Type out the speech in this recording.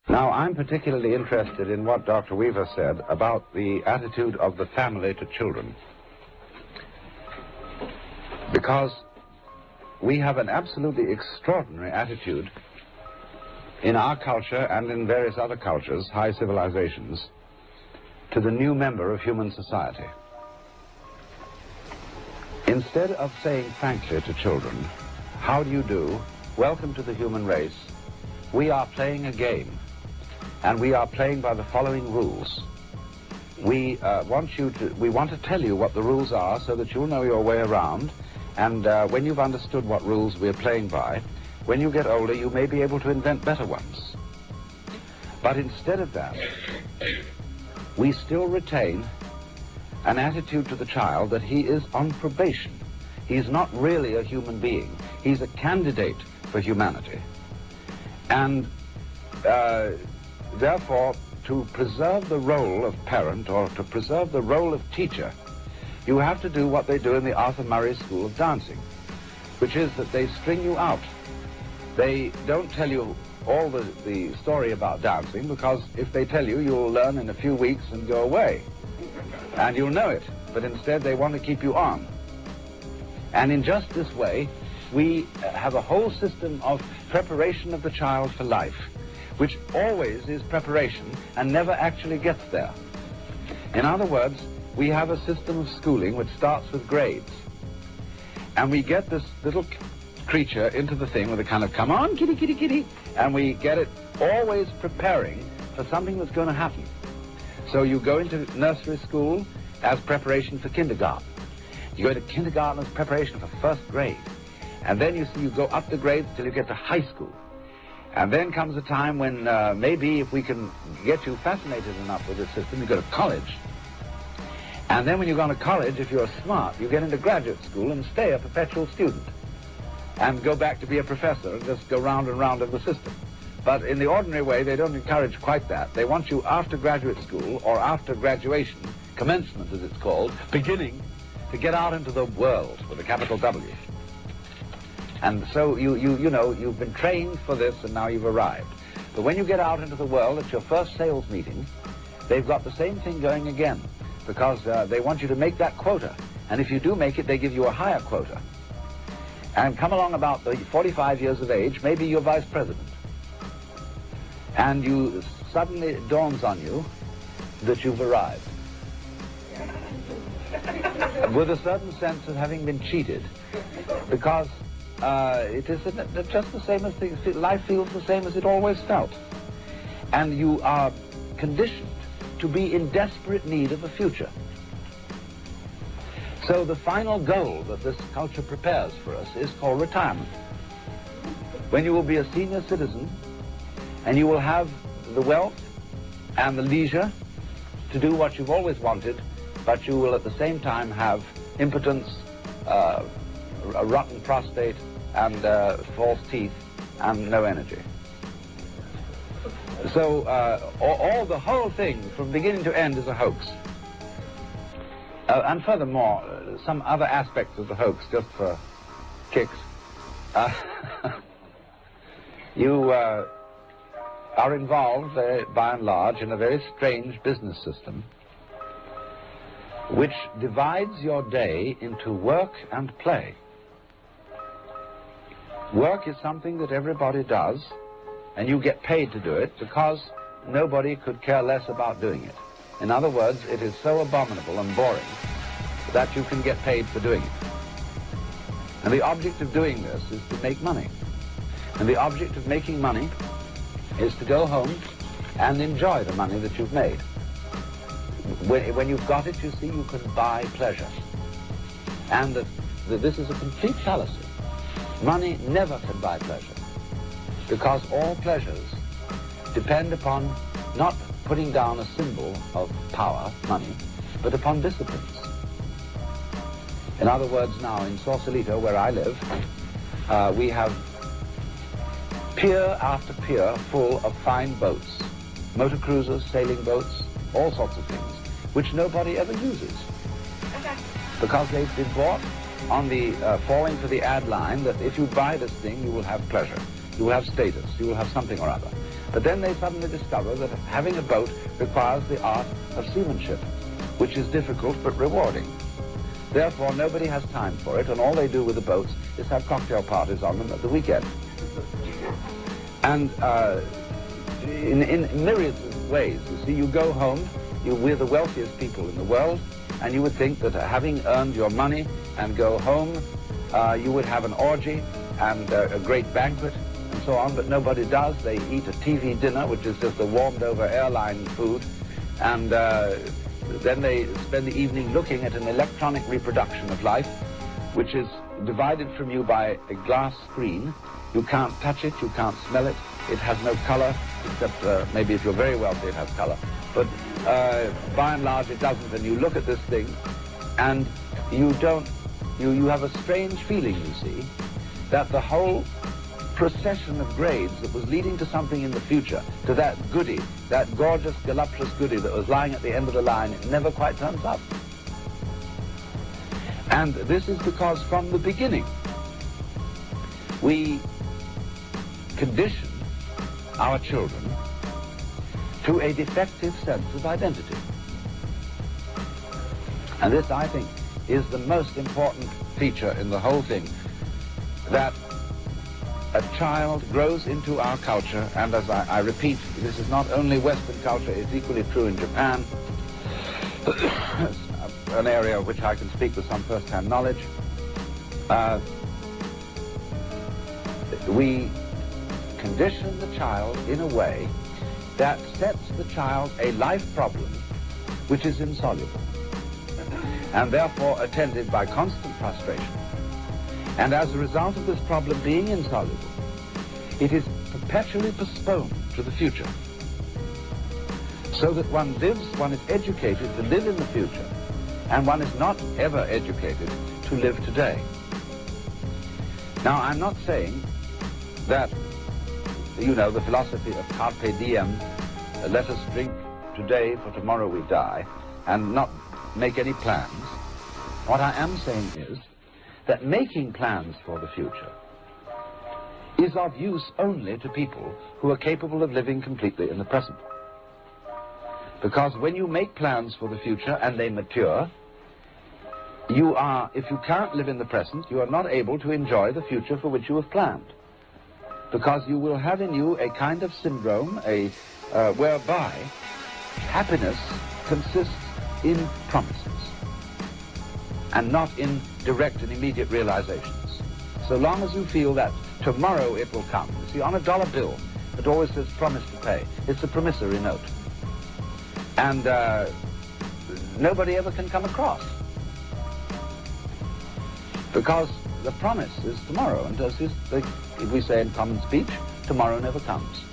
Now, I'm particularly interested in what Dr. Weaver said about the attitude of the family to children, because we have an absolutely extraordinary attitude in our culture and in various other cultures, high civilizations, to the new member of human society. Instead of saying frankly to children, "How do you do? Welcome to the human race," we are playing a game, and we are playing by the following rules. We want to tell you what the rules are so that you'll know your way around, and when you've understood what rules we're playing by, when you get older, you may be able to invent better ones. But instead of that, we still retain an attitude to the child that he is on probation. He's not really a human being. He's a candidate for humanity. And therefore, to preserve the role of parent or to preserve the role of teacher, you have to do what they do in the Arthur Murray School of Dancing, which is that they string you out. They don't tell you all the story about dancing, because if they tell you, you'll learn in a few weeks and go away. And you'll know it, but instead they want to keep you on. And in just this way, we have a whole system of preparation of the child for life, which always is preparation and never actually gets there. In other words, we have a system of schooling which starts with grades. And we get this little creature into the thing with a kind of, "Come on, kitty, kitty, kitty," and we get it always preparing for something that's going to happen. So you go into nursery school as preparation for kindergarten. You go to kindergarten as preparation for first grade. And then you go up the grades till you get to high school. And then comes a time when maybe if we can get you fascinated enough with this system, you go to college. And then when you've gone to college, if you're smart, you get into graduate school and stay a perpetual student and go back to be a professor and just go round and round of the system. But in the ordinary way, they don't encourage quite that. They want you after graduate school or after graduation, commencement as it's called, beginning, to get out into the world with a capital W. And so you know, you've been trained for this and now you've arrived. But when you get out into the world at your first sales meeting, they've got the same thing going again, because they want you to make that quota. And if you do make it, they give you a higher quota. And come along about the 45 years of age, maybe you're vice president. And suddenly it dawns on you that you've arrived. With a certain sense of having been cheated, because it is just the same as life feels the same as it always felt. And you are conditioned to be in desperate need of a future. So the final goal that this culture prepares for us is called retirement, when you will be a senior citizen and you will have the wealth and the leisure to do what you've always wanted, but you will at the same time have impotence, a rotten prostate, and false teeth, and no energy. So the whole thing from beginning to end is a hoax. And furthermore, some other aspects of the hoax, just for kicks. You are involved, by and large, in a very strange business system which divides your day into work and play. Work is something that everybody does, and you get paid to do it because nobody could care less about doing it. In other words, it is so abominable and boring that you can get paid for doing it. And the object of doing this is to make money. And the object of making money is to go home and enjoy the money that you've made. When you've got it, you see, you can buy pleasure. And this is a complete fallacy. Money never can buy pleasure, because all pleasures depend upon not putting down a symbol of power, money, but upon disciplines. In other words, now in Sausalito, where I live, we have pier after pier full of fine boats, motor cruisers, sailing boats, all sorts of things, which nobody ever uses, because they've been bought on the falling for the ad line that if you buy this thing, you will have pleasure, you will have status, you will have something or other. But then they suddenly discover that having a boat requires the art of seamanship, which is difficult but rewarding. Therefore, nobody has time for it, and all they do with the boats is have cocktail parties on them at the weekend. And in myriads of ways, you see, you go home, we're the wealthiest people in the world, and you would think that having earned your money and go home, you would have an orgy and a great banquet and so on, but nobody does. They eat a TV dinner, which is just a warmed-over airline food, and then they spend the evening looking at an electronic reproduction of life, which is divided from you by a glass screen. You can't touch it, you can't smell it, it has no color, except maybe if you're very wealthy it has color. But by and large it doesn't, and you look at this thing, and you have a strange feeling, you see, that the whole procession of grades that was leading to something in the future, to that goody, that gorgeous, voluptuous goody that was lying at the end of the line, it never quite turns up. And this is because from the beginning, we condition our children to a defective sense of identity. And this, I think, is the most important feature in the whole thing, that a child grows into our culture, and as I repeat, this is not only Western culture, it's equally true in Japan, an area of which I can speak with some first-hand knowledge. We condition the child in a way that sets the child a life problem which is insoluble, and therefore attended by constant frustration. And as a result of this problem being insoluble, it is perpetually postponed to the future, so that one is educated to live in the future, and one is not ever educated to live today. Now, I'm not saying that, you know, the philosophy of carpe diem, let us drink today for tomorrow we die, and not make any plans. What I am saying is that making plans for the future is of use only to people who are capable of living completely in the present. Because when you make plans for the future and they mature, if you can't live in the present, you are not able to enjoy the future for which you have planned. Because you will have in you a kind of syndrome, whereby happiness consists in promises and not in direct and immediate realizations. So long as you feel that tomorrow it will come. You see, on a dollar bill, it always says promise to pay. It's a promissory note. And nobody ever can come across, because the promise is tomorrow, and as we say in common speech, tomorrow never comes.